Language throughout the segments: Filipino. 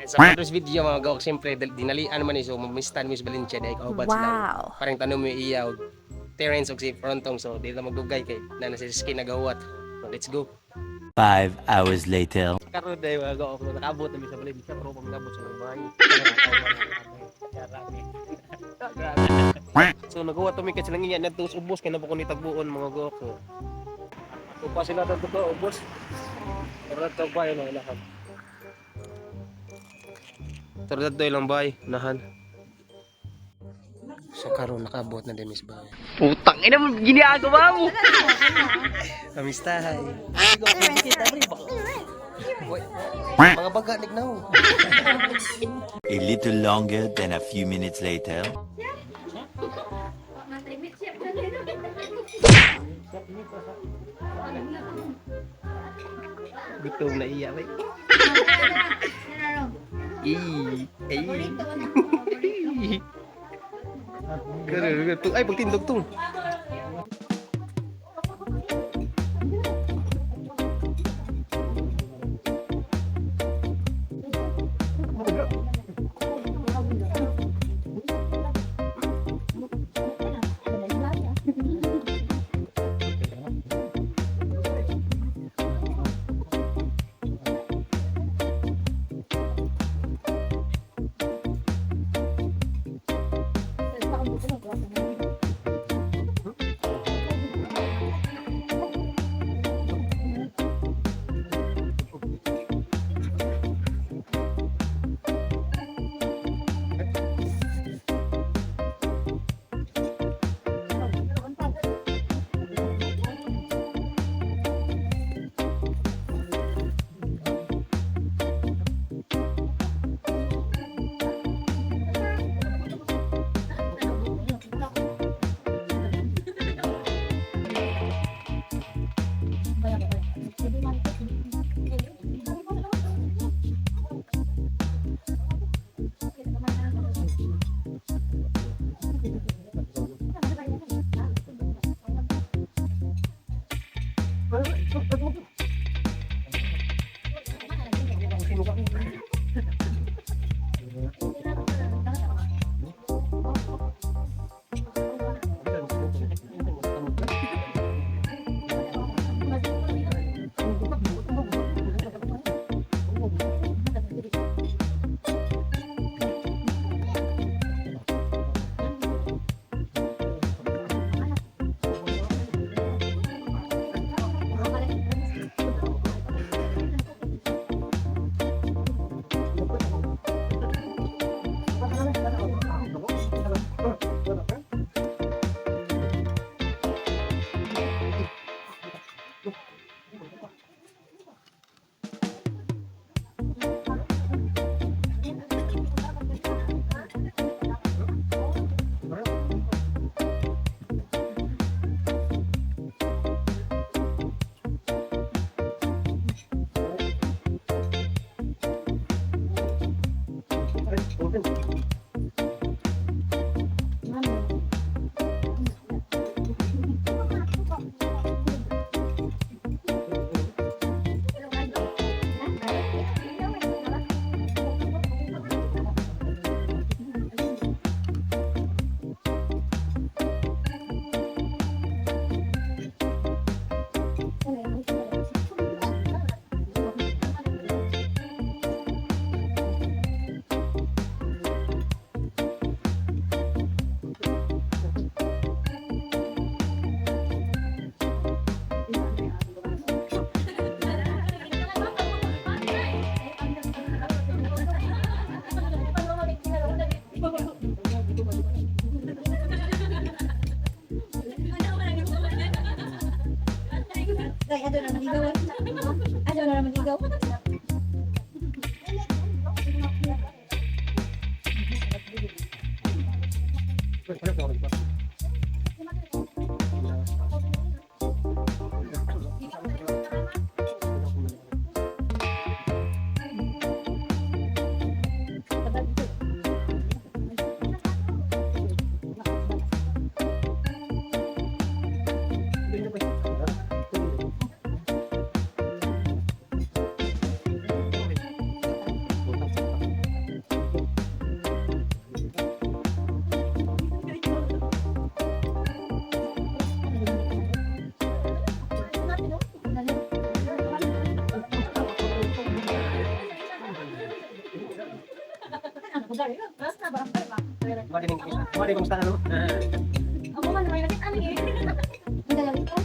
Sa first video mga gawak, siyempre dinalian man iso mamistan mo sa Valencia dahil kaubat sila. Parang tanong mo iya og Terence og si Frontong, so di na magdugay kay na nasa skin nagawat. So let's go. 5 hours later. Karon day mga gawak, nakaabot na mi sa Valencia pero pag nabot sa bahay. So nagawa to mi kasi lang iya nadto sa ubos kay nabo ko ni tagbuon mga gawak. So pa sila dito ubos. Para tagbay na lahat. Tara doy lang bay, nahan. So karon nakaabot na demis bay. Putang ina mo ginagawa mo. Amistahay. Mga baga nignaw. A little longer than a few minutes later. Gutom na iya bay. Ay, pagtindog to. Mari kumusta ano? Ako man may lagit ani eh. Ang galit ko.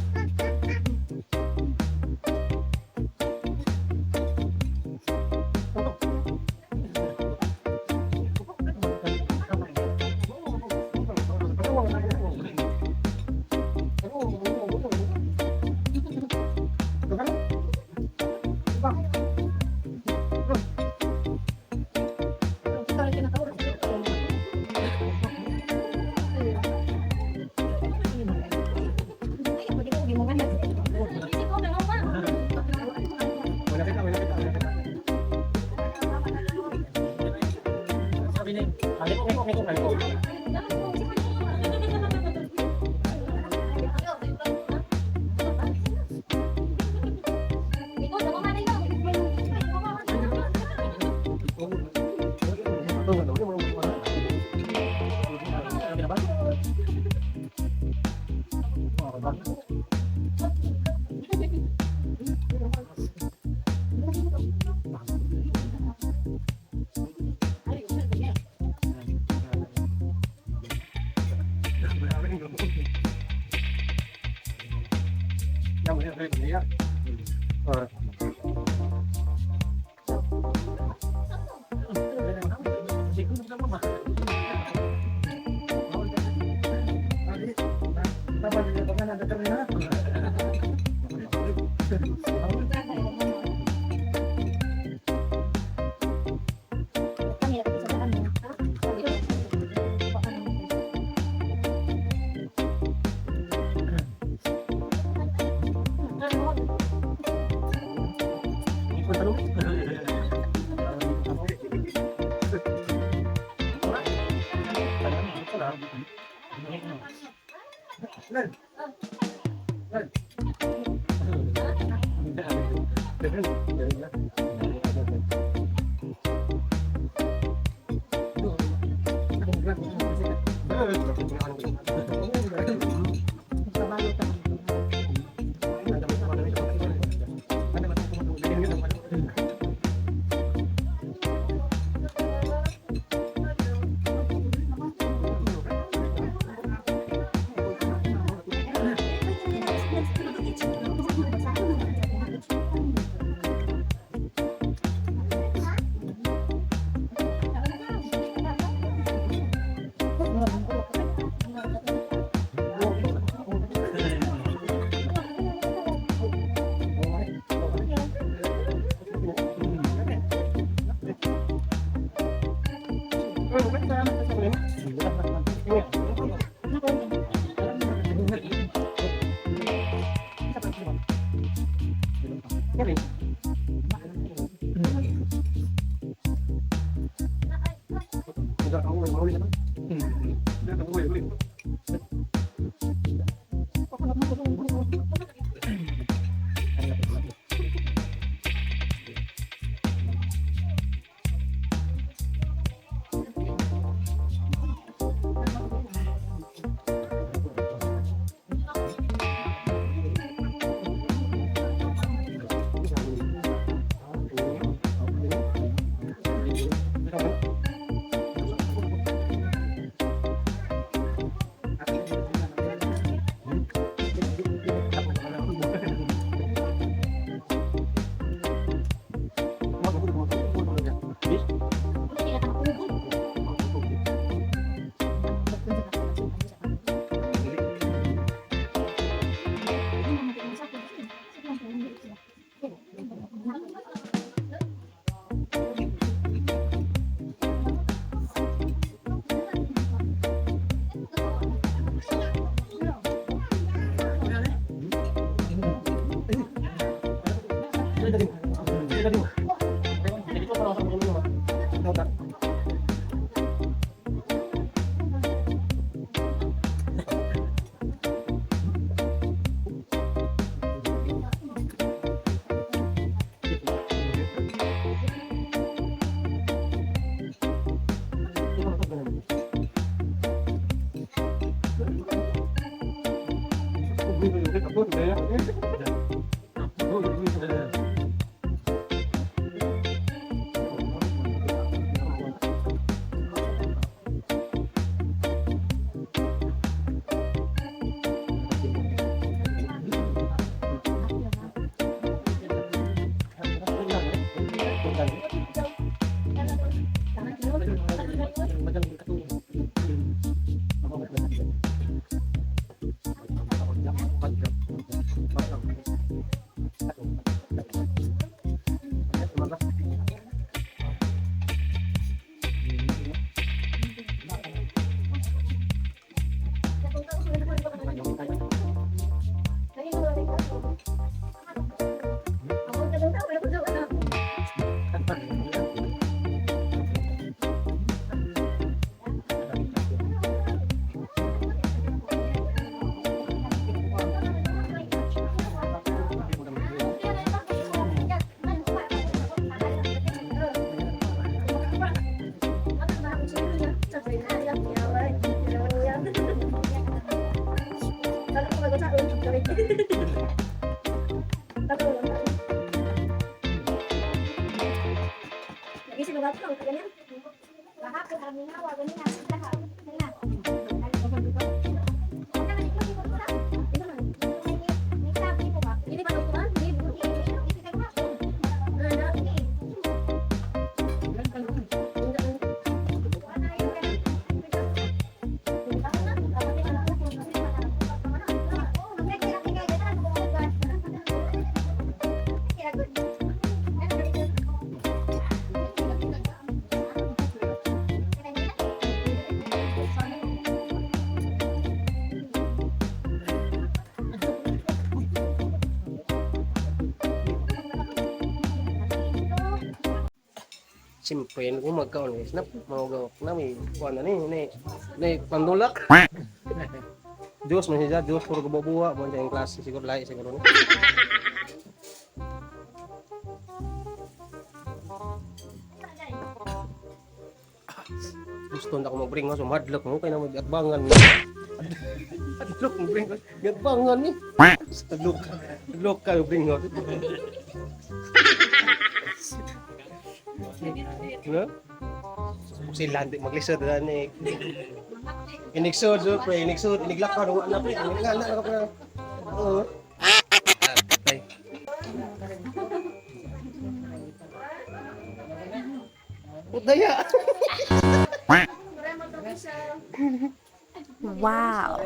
Siyempre, kung magkaon guys, mawagaw na may kuha na ni pandulak. Diyos, man siya, Diyos, puro kabubuha, mo yung klase, siguro lahi, siguro na. Gusto na ako mag-bring mo, sumadlok mo, kaya na mag-atbangan mo. Adlok mo, bring mo, atbangan ni. Adlok ka, bring mo. No? Sila hindi maglisod na ni. Inigsod, pre, iniglakaw ng wala pre. Inigala ka pre. Oo. Patay. Udaya. Wow.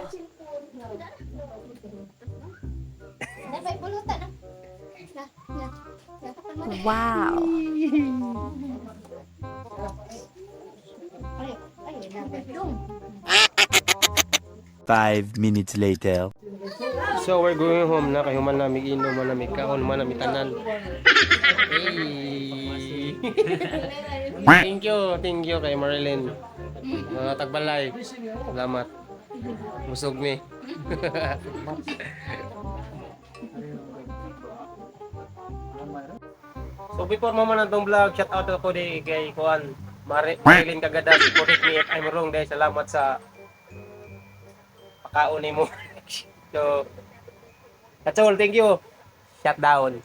Wow. 5 minutes later. So we're going home na kay human nami inom man nami kaon man nami tanan. Hey. Thank you kay Marilyn. Mga tagbalay. Salamat. Busog mi. So before mo man itong vlog, shout out ako di kay Kuan Marilyn Cagadas, correct me if I'm wrong dahil salamat sa pakaon mo. So, that's all, thank you. Shut down.